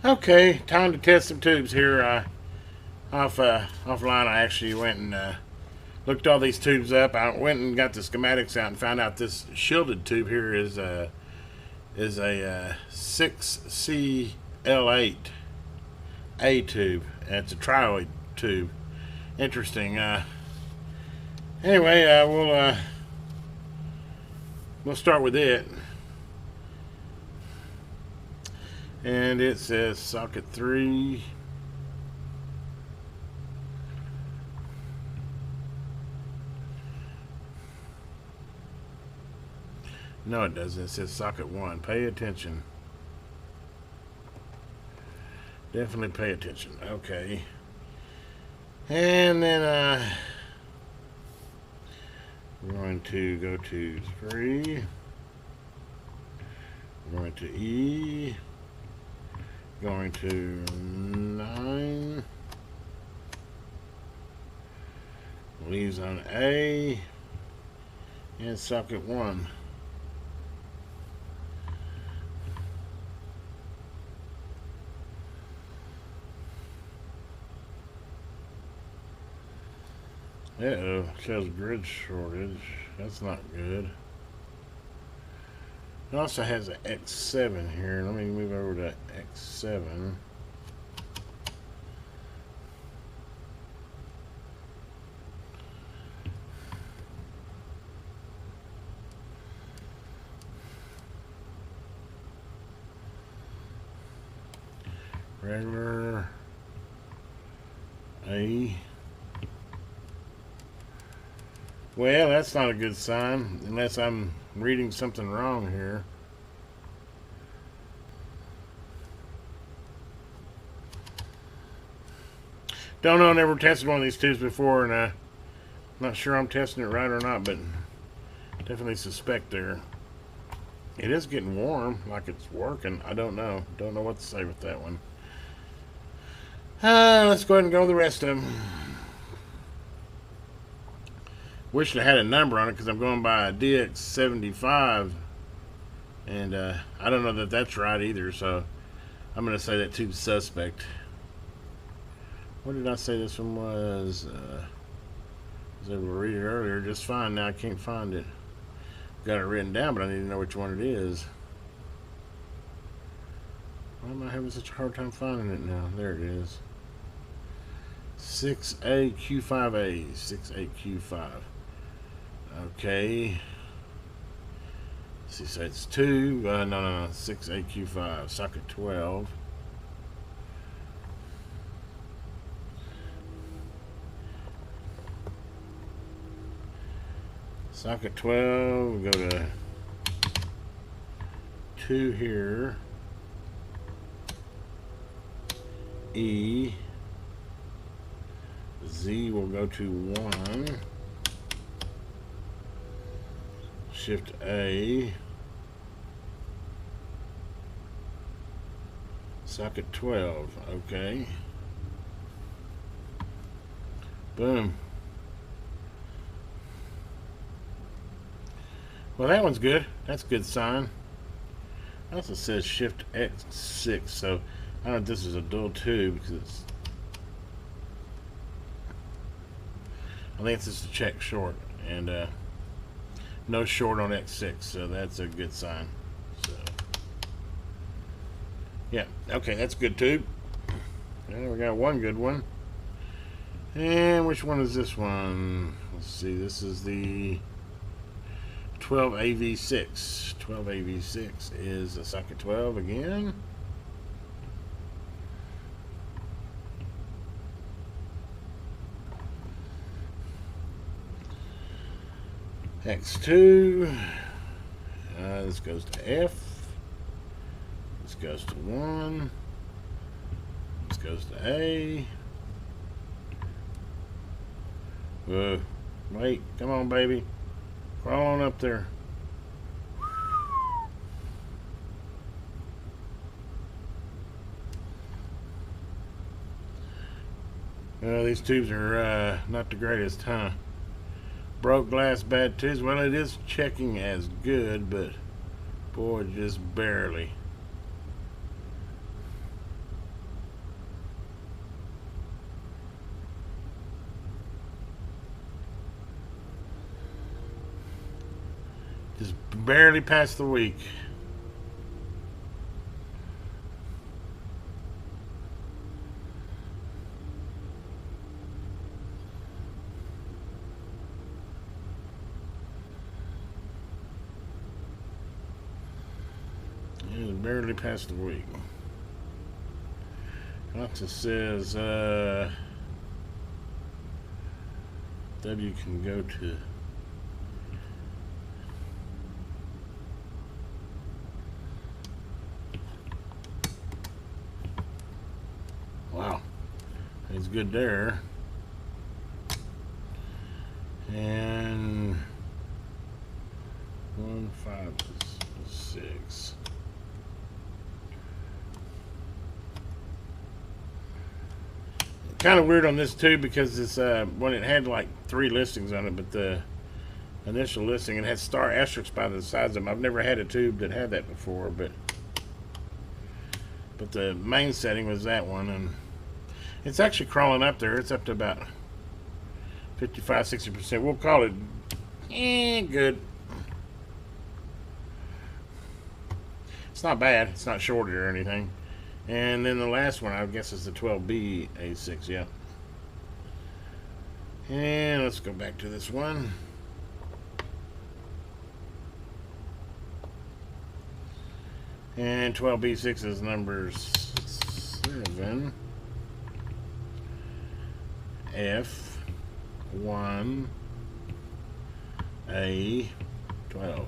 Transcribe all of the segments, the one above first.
Okay, time to test some tubes here. Offline, I actually went and looked all these tubes up. I went and got the schematics out and found out this shielded tube here is a 6CL8 A tube. It's a trioid tube. Interesting. Anyway, we'll start with it. And it says socket 3. No, it doesn't. It says socket 1. Pay attention. Definitely pay attention. Okay. And then we're going to go to 3. We're going to E. Going to 9. Leaves on A. And socket 1. Uh-oh, says grid shortage. That's not good. It also has an X7 here. Let me move over to X7. Regular A. Well, that's not a good sign, unless I'm reading something wrong here. Don't know, never tested one of these tubes before, and I'm not sure I'm testing it right or not, but definitely suspect there. It is getting warm, like it's working. I don't know. Don't know what to say with that one. Let's go ahead and go with the rest of them. Wish I had a number on it because I'm going by a DX75, and I don't know that that's right either, so I'm going to say that tube's suspect. What did I say this one was? I was able to read it earlier just fine. Now I can't find it. Got it written down, but I need to know which one it is. Why am I having such a hard time finding it now? There it is. 6AQ5A. 6AQ5. Okay. Let's see, so it's 2. No. 6AQ5. Socket 12. Socket 12. We'll go to 2 here. E. Z will go to 1. Shift A. Socket 12. Okay. Boom. Well, that one's good. That's a good sign. It also says Shift X6, so I don't know if this is a dual tube because it's. I think it's just a check short, and no short on X6, so that's a good sign. So, yeah, okay, that's a good tube. And we got one good one. And which one is this one? Let's see, this is the 12AV6. 12AV6 is a socket 12 again. X2. This goes to F. This goes to 1. This goes to A. Whoa. Wait. Come on, baby. Crawl on up there. These tubes are not the greatest, huh? Broke glass, bad tubes. Well, it is checking as good, but boy, just barely. Just barely past the week. Just barely past the week. It says W can go to wow, it's good there. And 1, 5, 6. Kind of weird on this too because it's when it had like 3 listings on it, but the initial listing it had star asterisks by the sides of them. I've never had a tube that had that before, but the main setting was that one, and it's actually crawling up there. It's up to about 55-60%. We'll call it good. It's not bad. It's not shorted or anything. And then the last one, I guess, is the 12B A6, yeah. And let's go back to this one. And 12B6 is number 7. F1 A12.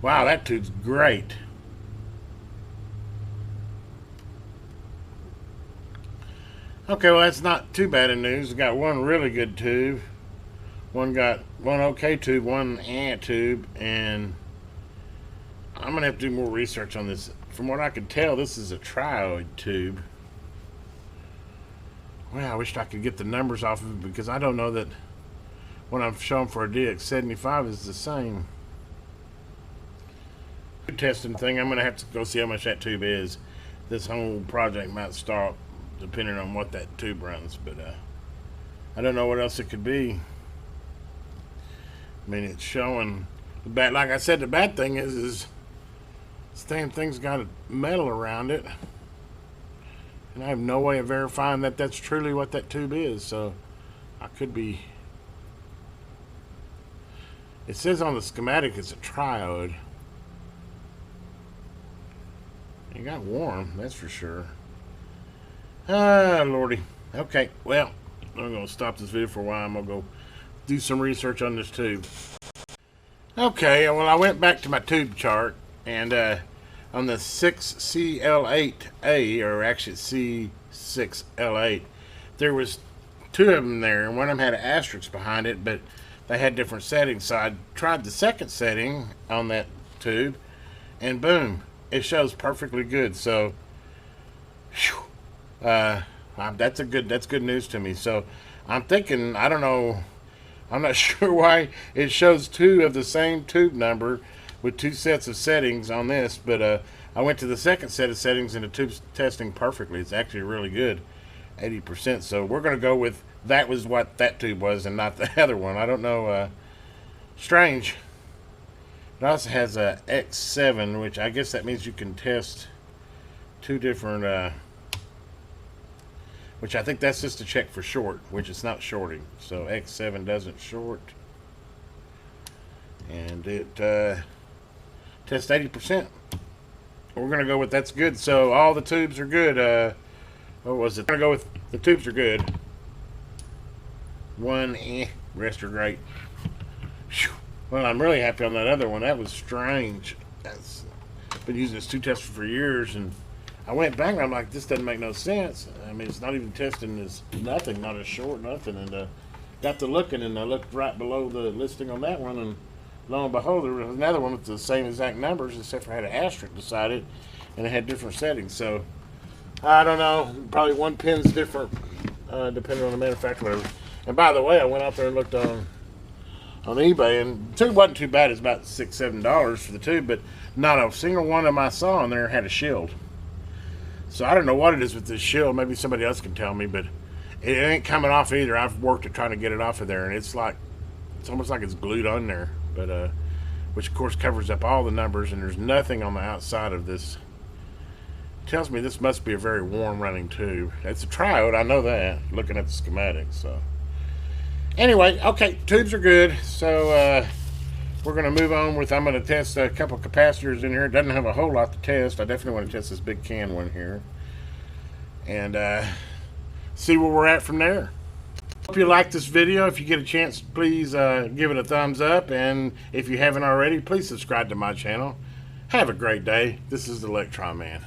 Wow, that tube's great. Okay, well that's not too bad of news. We got one really good tube, one okay tube, one tube, and I'm gonna have to do more research on this. From what I could tell, this is a trioid tube. Well, I wished I could get the numbers off of it because I don't know that what I'm showing for a DX75 is the same. Testing thing, I'm gonna have to go see how much that tube is. This whole project might start depending on what that tube runs, but I don't know what else it could be. I mean, it's showing the bad. Like I said, the bad thing is this damn thing's got a metal around it, and I have no way of verifying that that's truly what that tube is. So I could be. It says on the schematic it's a trioid. It got warm, that's for sure. Ah, lordy. Okay, well, I'm going to stop this video for a while. I'm going to go do some research on this tube. Okay, well, I went back to my tube chart, and on the 6CL8A, or actually C6L8, there was 2 of them there, and one of them had an asterisk behind it, but they had different settings. So I tried the second setting on that tube, and boom, it shows perfectly good. So, whew. That's good news to me. So I'm thinking, I don't know, I'm not sure why it shows 2 of the same tube number with 2 sets of settings on this, but I went to the second set of settings and the tube's testing perfectly. It's actually really good, 80%. So we're going to go with that was what that tube was and not the other one. I don't know, strange. It also has a X7, which I guess that means you can test 2 different which I think that's just to check for short, which it's not shorting. So X7 doesn't short. And it tests 80%. We're going to go with that's good. So all the tubes are good. What was it? We're going to go with the tubes are good. One, rest are great. Whew. Well, I'm really happy on that other one. That was strange. I've been using this tube tester for years, and I went back and I'm like, this doesn't make no sense. I mean, it's not even testing as nothing, not as short, nothing. And got to looking, and I looked right below the listing on that one, and lo and behold, there was another one with the same exact numbers, except for it had an asterisk beside it, and it had different settings. So, I don't know. Probably one pin's different, depending on the manufacturer, whatever. And by the way, I went out there and looked on eBay, and the tube wasn't too bad. It's about $6-7 for the tube, but not a single one of them I saw on there had a shield. So I don't know what it is with this shield. Maybe somebody else can tell me, but it ain't coming off either. I've worked at trying to get it off of there, and it's almost like it's glued on there. But which of course covers up all the numbers, and there's nothing on the outside of this. Tells me this must be a very warm running tube. It's a triode, I know that, looking at the schematics. So anyway, okay, tubes are good. So we're going to move on with, I'm going to test a couple capacitors in here. It doesn't have a whole lot to test. I definitely want to test this big can one here and see where we're at from there. Hope you like this video. If you get a chance, please give it a thumbs up, and if you haven't already, please subscribe to my channel. Have a great day. This is the Electron Man.